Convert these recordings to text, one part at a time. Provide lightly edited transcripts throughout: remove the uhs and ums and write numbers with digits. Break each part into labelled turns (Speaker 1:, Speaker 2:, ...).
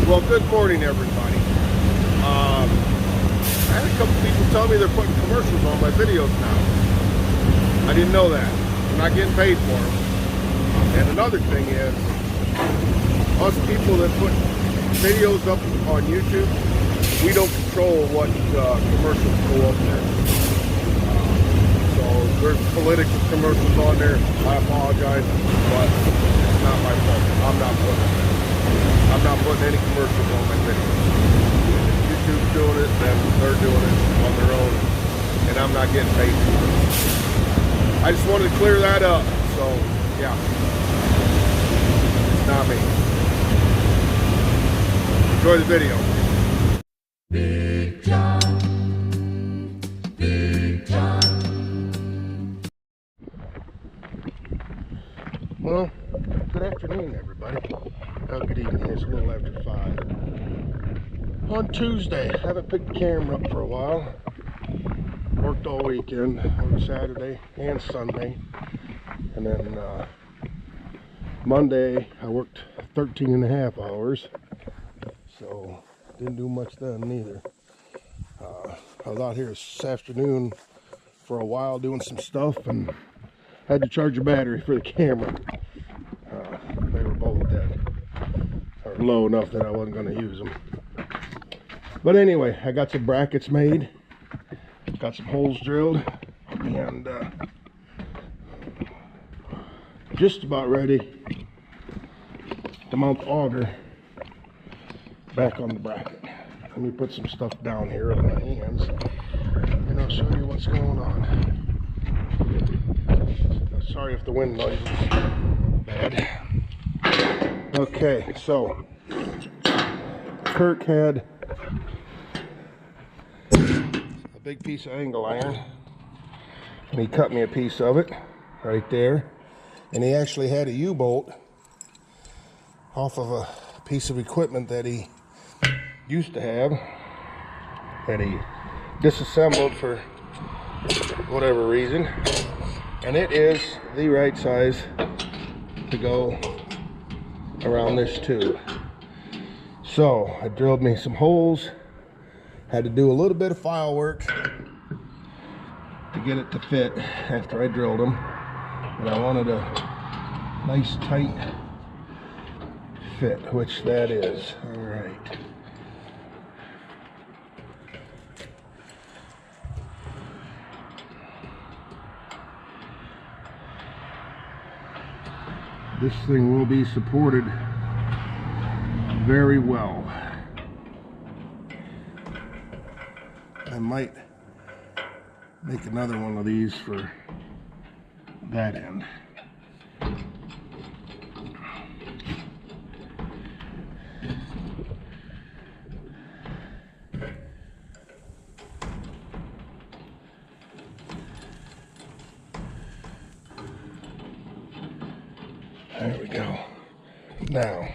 Speaker 1: Well, good morning, everybody. I had a couple people tell me they're putting commercials on my videos now. I didn't know that. I'm not getting paid for them. And another thing is, us people that put videos up on YouTube, we don't control what commercials go up there. So there's political commercials on there. I apologize, but it's not my fault. I'm not putting any commercials on my videos. If YouTube's doing it, then they're doing it on their own, and I'm not getting paid for it. I just wanted to clear that up. So yeah, it's not me. Enjoy the video.
Speaker 2: Big John, Big John.
Speaker 1: Well, good afternoon, everybody. Oh, good evening. It's a little after 5. On Tuesday, I haven't picked the camera up for a while. Worked all weekend, on Saturday and Sunday. And then Monday, I worked 13 and a half hours. So, didn't do much then neither. I was out here this afternoon for a while doing some stuff and had to charge a battery for the camera. They were both dead, or low enough that I wasn't going to use them. But anyway, I got some brackets made, got some holes drilled, and just about ready to mount the auger back on the bracket. Let me put some stuff down here on my hands, and I'll show you what's going on. Sorry if the wind noise is bad. Okay, so Kirk had a big piece of angle iron, and he cut me a piece of it right there, and he actually had a U-bolt off of a piece of equipment that he used to have that he disassembled for whatever reason, and it is the right size to go around this tube. So I drilled me some holes, had to do a little bit of file work to get it to fit after I drilled them, but I wanted a nice tight fit, which that is. All right. This thing will be supported very well. I might make another one of these for that end. There we go. Now,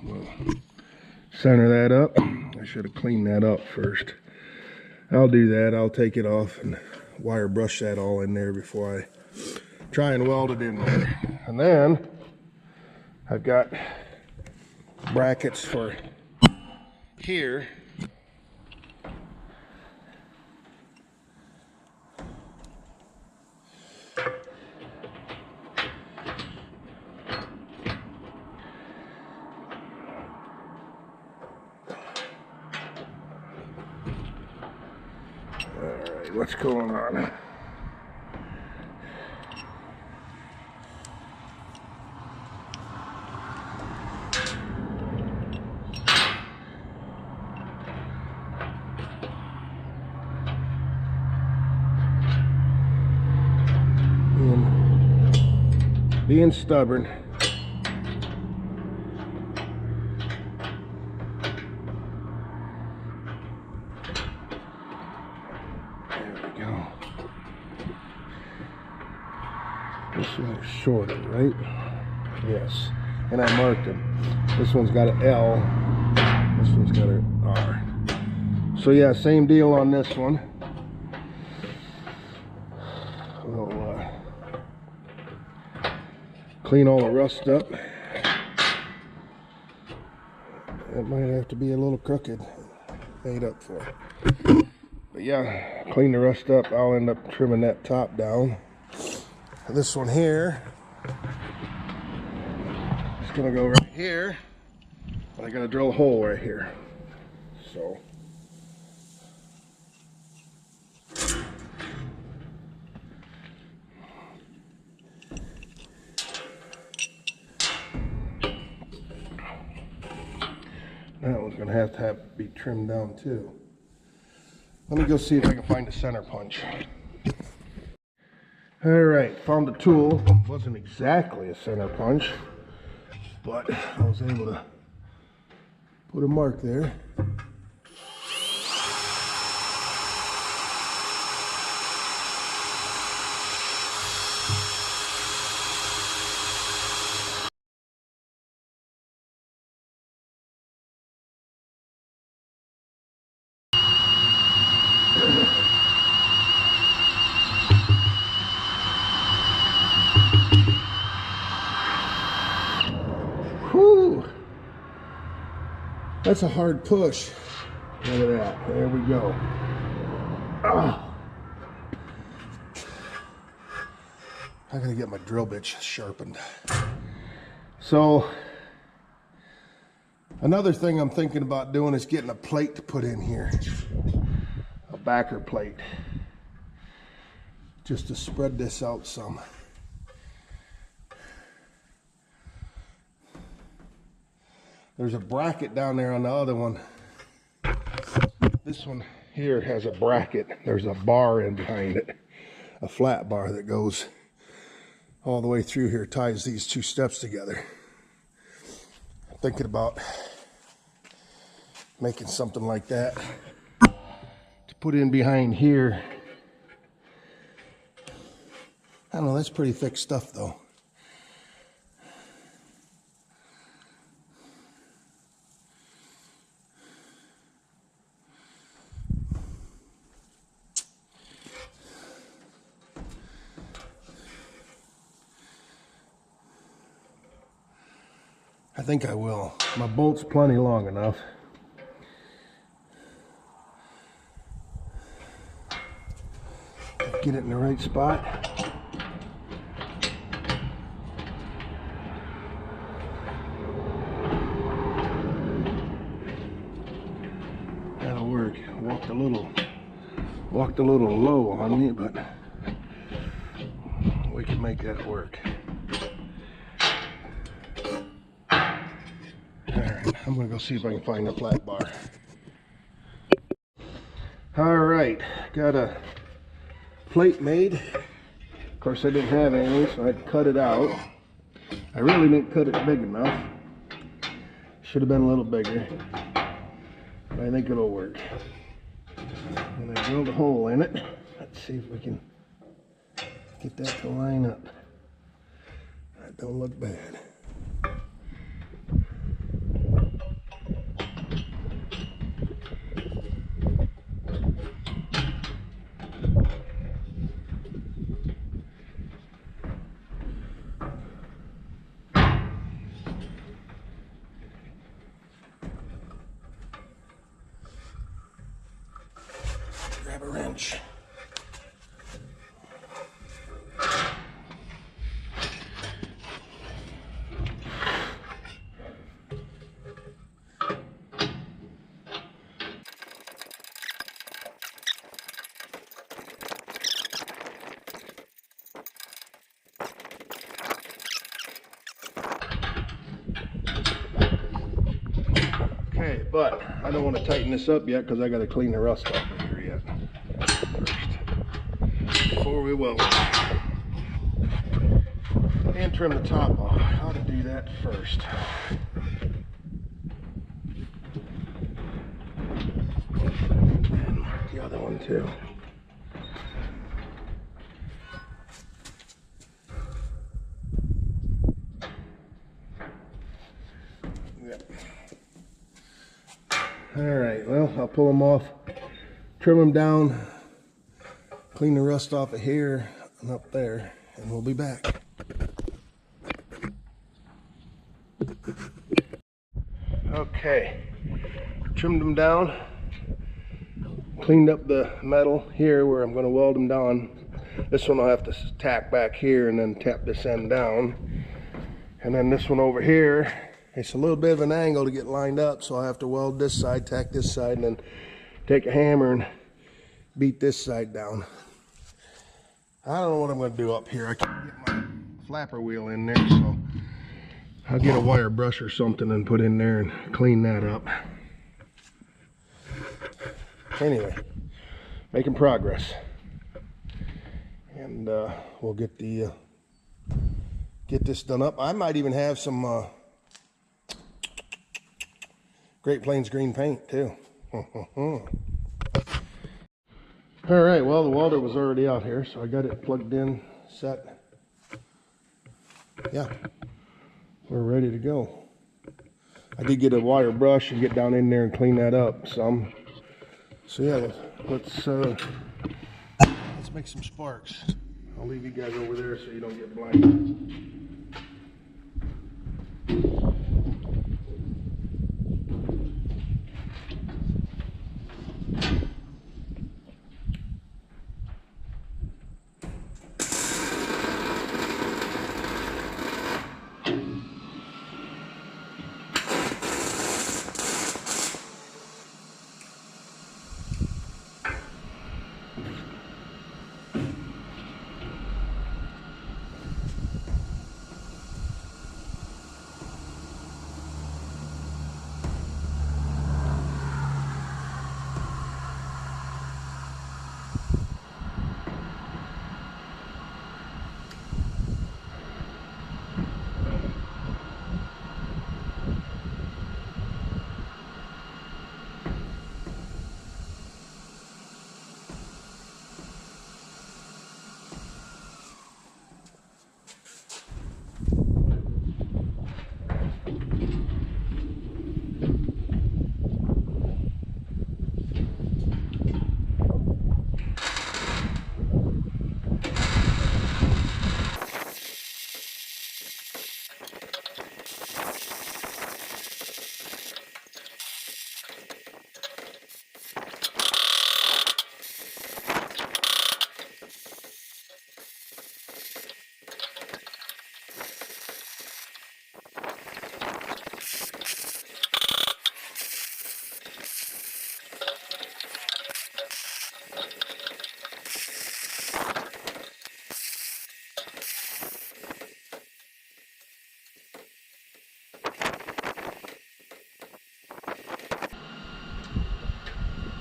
Speaker 1: we'll center that up. I should have cleaned that up first. I'll do that. I'll take it off and wire brush that all in there before I try and weld it in there. And then I've got brackets for here. Alright, what's going on? Being stubborn. This one is shorter, right? Yes. And I marked them. This one's got an L. This one's got an R. So yeah, same deal on this one. We'll clean all the rust up. It might have to be a little crooked, made up for. But yeah, clean the rust up. I'll end up trimming that top down. This one here is gonna go right here, but I gotta drill a hole right here. So that one's gonna have to be trimmed down too. Let me go see if I can find a center punch. All right, found the tool. Wasn't exactly a center punch, but I was able to put a mark there. Whew. That's a hard push. Look at that. There we go. Ah. I gotta get my drill bit sharpened. So another thing I'm thinking about doing is getting a plate to put in here. A backer plate. Just to spread this out some. There's a bracket down there on the other one. This one here has a bracket. There's a bar in behind it. A flat bar that goes all the way through here, ties these two steps together. I'm thinking about making something like that to put in behind here. I don't know, that's pretty thick stuff though. I think I will. My bolt's plenty long enough. Get it in the right spot. That'll work. Walked a little low on me, but we can make that work. I'm gonna go see if I can find a flat bar. All right, got a plate made. Of course, I didn't have any, so I had to cut it out. I really didn't cut it big enough. Should have been a little bigger, but I think it'll work. And I drilled a hole in it. Let's see if we can get that to line up. That don't look bad. Grab a wrench. Okay, but I don't want to tighten this up yet because I got to clean the rust off of here yet. Before we weld. And trim the top off. How to do that first. And mark the other one too. Yep. All right, well, I'll pull them off, trim them down, clean the rust off of here and up there, and we'll be back. Okay, trimmed them down, cleaned up the metal here where I'm going to weld them down. This one I'll have to tack back here and then tap this end down. And then this one over here, it's a little bit of an angle to get lined up, so I'll have to weld this side, tack this side, and then take a hammer and beat this side down. I don't know what I'm going to do up here. I can't get my flapper wheel in there, so I'll get a wire brush or something and put in there and clean that up. Anyway, making progress, and we'll get this done up. I might even have some Great Plains green paint too. All right, well, the welder was already out here, so I got it plugged in, set. Yeah, we're ready to go. I did get a wire brush and get down in there and clean that up some. So yeah, let's make some sparks. I'll leave you guys over there so you don't get blinded.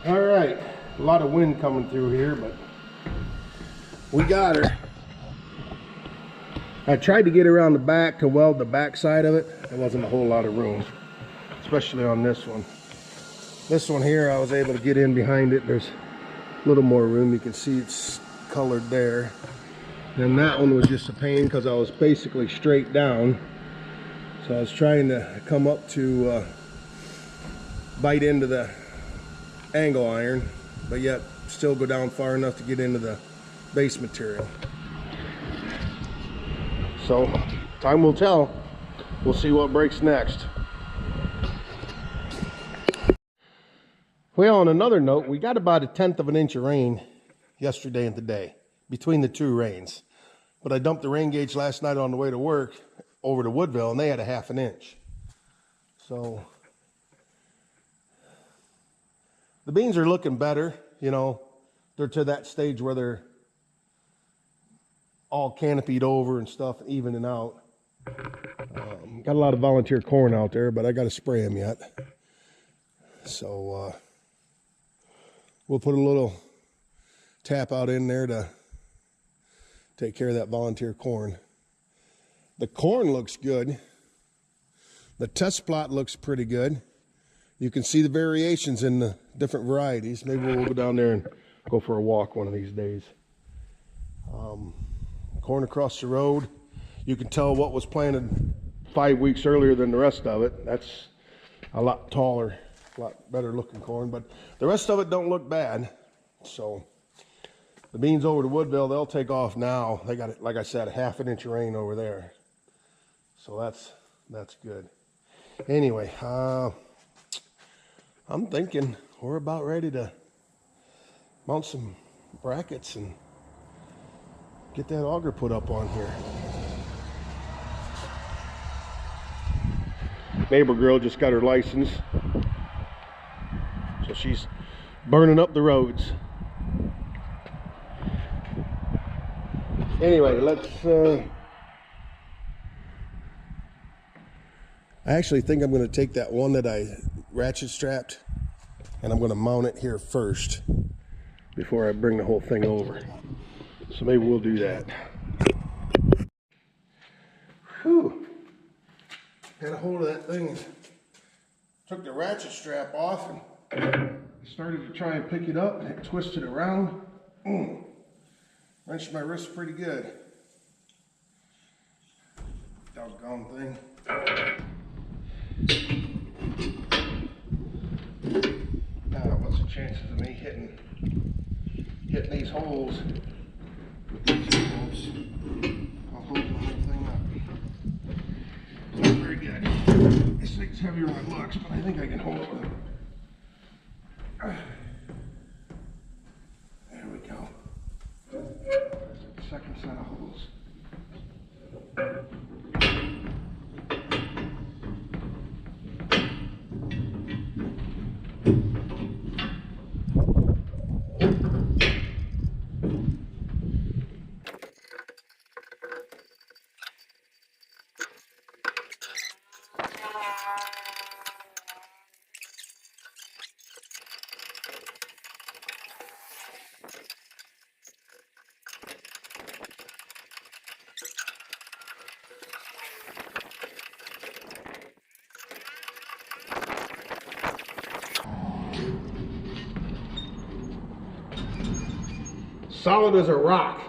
Speaker 1: All right, a lot of wind coming through here, but we got her. I tried to get around the back to weld the back side of it. There wasn't a whole lot of room, especially on this one. This one here, I was able to get in behind it. There's a little more room. You can see it's colored there. And that one was just a pain because I was basically straight down. So I was trying to come up to bite into the angle iron, but yet still go down far enough to get into the base material. So time will tell. We'll see what breaks next. Well, on another note, we got about 1/10 of an inch of rain yesterday and today between the two rains. But I dumped the rain gauge last night on the way to work over to Woodville, and they had 1/2 an inch. So the beans are looking better, you know. They're to that stage where they're all canopied over and stuff, evening out. Got a lot of volunteer corn out there, but I got to spray them yet. So we'll put a little tap out in there to take care of that volunteer corn. The corn looks good. The test plot looks pretty good. You can see the variations in the different varieties. Maybe we'll go down there and go for a walk one of these days. Corn across the road. You can tell what was planted 5 weeks earlier than the rest of it. That's a lot taller, a lot better looking corn, but the rest of it don't look bad. So the beans over to Woodville, they'll take off now. They got, like I said, 1/2 an inch of rain over there. So that's good. Anyway, I'm thinking we're about ready to mount some brackets and get that auger put up on here. Neighbor girl just got her license, so she's burning up the roads. Anyway, let's I actually think I'm going to take that one that I ratchet strapped and I'm going to mount it here first before I bring the whole thing over. So maybe we'll do that. Whew. Got a hold of that thing, took the ratchet strap off and started to try and pick it up and it twisted around. Wrenched my wrist pretty good. Doggone thing. Now, what's the chances of me hitting these holes with these bolts? I'll hold the whole thing up. It's not very good. This thing's heavier than it looks, but I think I can hold it. There we go. Second set of holes. Solid as a rock.